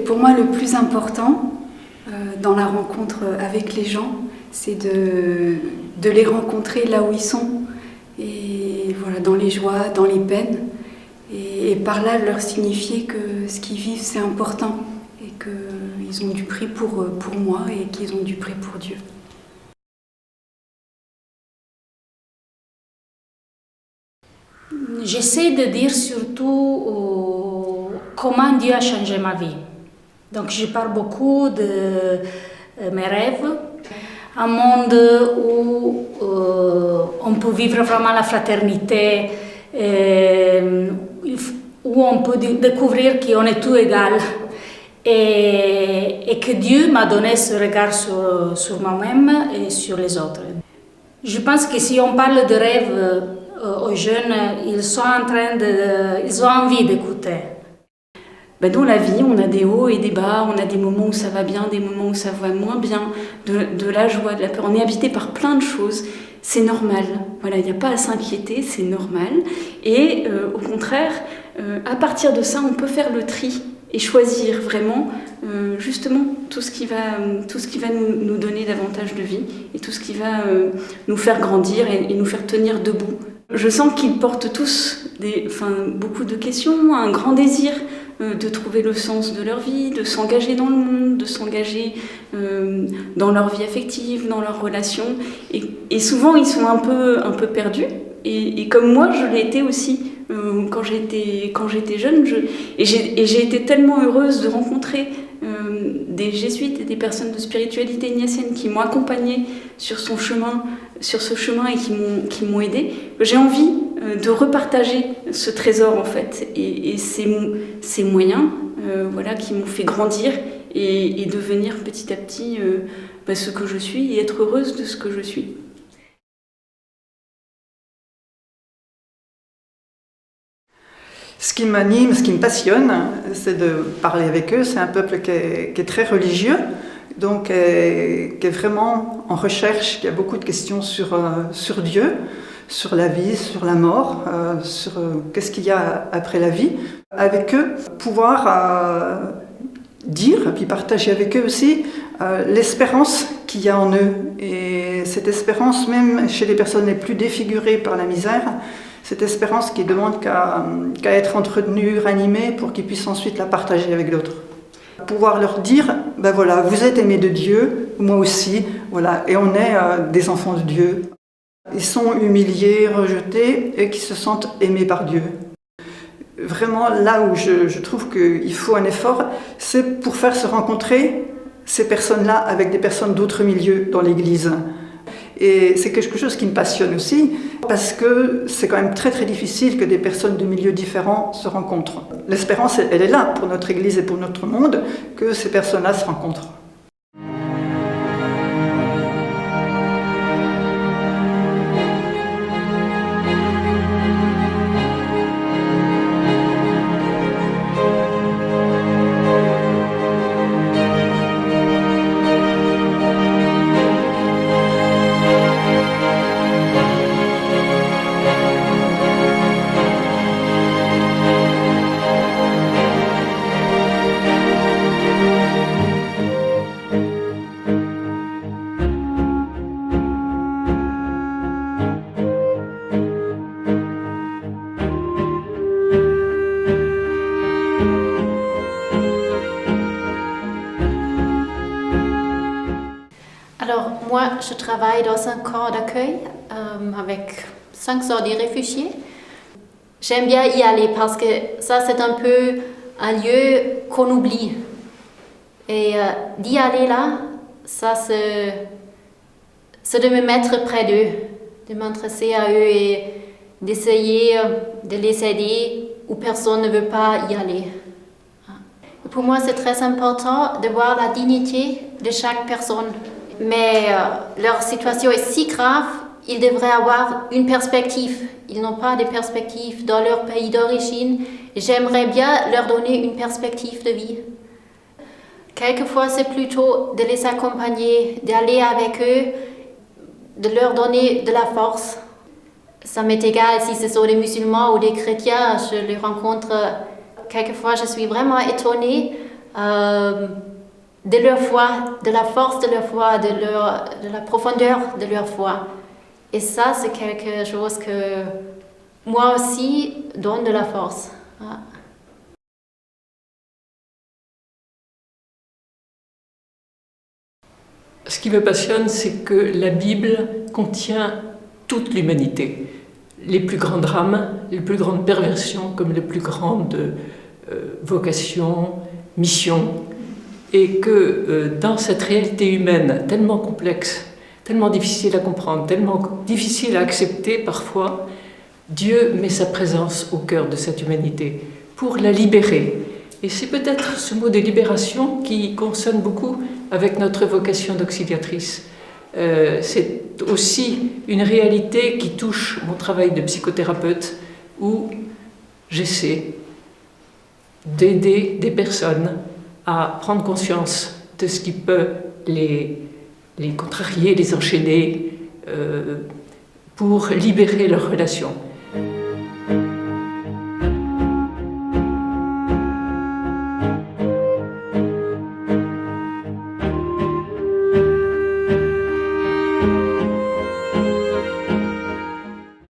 Pour moi, le plus important dans la rencontre avec les gens, c'est de les rencontrer là où ils sont, et voilà, dans les joies, dans les peines, et par là leur signifier que ce qu'ils vivent c'est important, et qu'ils ont du prix pour moi, et qu'ils ont du prix pour Dieu. J'essaie de dire surtout comment Dieu a changé ma vie. Donc je parle beaucoup de mes rêves, un monde où on peut vivre vraiment la fraternité, où on peut découvrir qu'on est tous égaux, et que Dieu m'a donné ce regard sur moi-même et sur les autres. Je pense que si on parle de rêves aux jeunes, ils ont envie d'écouter. Dans la vie, on a des hauts et des bas, on a des moments où ça va bien, des moments où ça va moins bien, de la joie, de la peur. On est habité par plein de choses, c'est normal. Voilà, il n'y a pas à s'inquiéter, c'est normal. Et au contraire, à partir de ça, on peut faire le tri et choisir vraiment justement tout ce qui va nous donner davantage de vie, et tout ce qui va nous faire grandir et nous faire tenir debout. Je sens qu'ils portent tous beaucoup de questions, un grand désir de trouver le sens de leur vie, de s'engager dans le monde, de s'engager dans leur vie affective, dans leurs relations. Et souvent, ils sont un peu perdus. Et comme moi, je l'ai été aussi quand j'étais jeune. J'ai été tellement heureuse de rencontrer des jésuites et des personnes de spiritualité ignatienne qui m'ont accompagnée sur ce chemin et qui m'ont aidée. J'ai envie de repartager ce trésor en fait, et ces moyens qui m'ont fait grandir et devenir petit à petit ce que je suis, et être heureuse de ce que je suis. Ce qui m'anime, ce qui me passionne, c'est de parler avec eux. C'est un peuple qui est très religieux, donc qui est vraiment en recherche, qui a beaucoup de questions sur Dieu, sur la vie, sur la mort, sur qu'est-ce qu'il y a après la vie. Avec eux, pouvoir dire, et puis partager avec eux aussi l'espérance qu'il y a en eux. Et cette espérance, même chez les personnes les plus défigurées par la misère, cette espérance qui demande qu'à être entretenue, ranimée, pour qu'ils puissent ensuite la partager avec d'autres. Pouvoir leur dire, voilà, vous êtes aimés de Dieu, moi aussi, voilà, et on est des enfants de Dieu. Ils sont humiliés, rejetés, et qui se sentent aimés par Dieu. Vraiment, là où je trouve qu'il faut un effort, c'est pour faire se rencontrer ces personnes-là avec des personnes d'autres milieux dans l'Église. Et c'est quelque chose qui me passionne aussi, parce que c'est quand même très très difficile que des personnes de milieux différents se rencontrent. L'espérance, elle est là pour notre Église et pour notre monde, que ces personnes-là se rencontrent. Alors, moi, je travaille dans un camp d'accueil avec 500 des réfugiés. J'aime bien y aller parce que ça, c'est un peu un lieu qu'on oublie. Et d'y aller là, ça, c'est de me mettre près d'eux, de m'intéresser à eux et d'essayer de les aider où personne ne veut pas y aller. Et pour moi, c'est très important de voir la dignité de chaque personne. Mais leur situation est si grave, ils devraient avoir une perspective. Ils n'ont pas de perspective dans leur pays d'origine. J'aimerais bien leur donner une perspective de vie. Quelquefois, c'est plutôt de les accompagner, d'aller avec eux, de leur donner de la force. Ça m'est égal si ce sont des musulmans ou des chrétiens, je les rencontre. Quelquefois, je suis vraiment étonnée de leur foi, de la force de leur foi, de la profondeur de leur foi. Et ça, c'est quelque chose que moi aussi donne de la force. Ce qui me passionne, c'est que la Bible contient toute l'humanité. Les plus grands drames, les plus grandes perversions, comme les plus grandes vocations, missions. Et que dans cette réalité humaine tellement complexe, tellement difficile à comprendre, tellement difficile à accepter parfois, Dieu met sa présence au cœur de cette humanité pour la libérer. Et c'est peut-être ce mot de libération qui consonne beaucoup avec notre vocation d'auxiliatrice. C'est aussi une réalité qui touche mon travail de psychothérapeute où j'essaie d'aider des personnes à prendre conscience de ce qui peut les contrarier, les enchaîner, pour libérer leurs relations.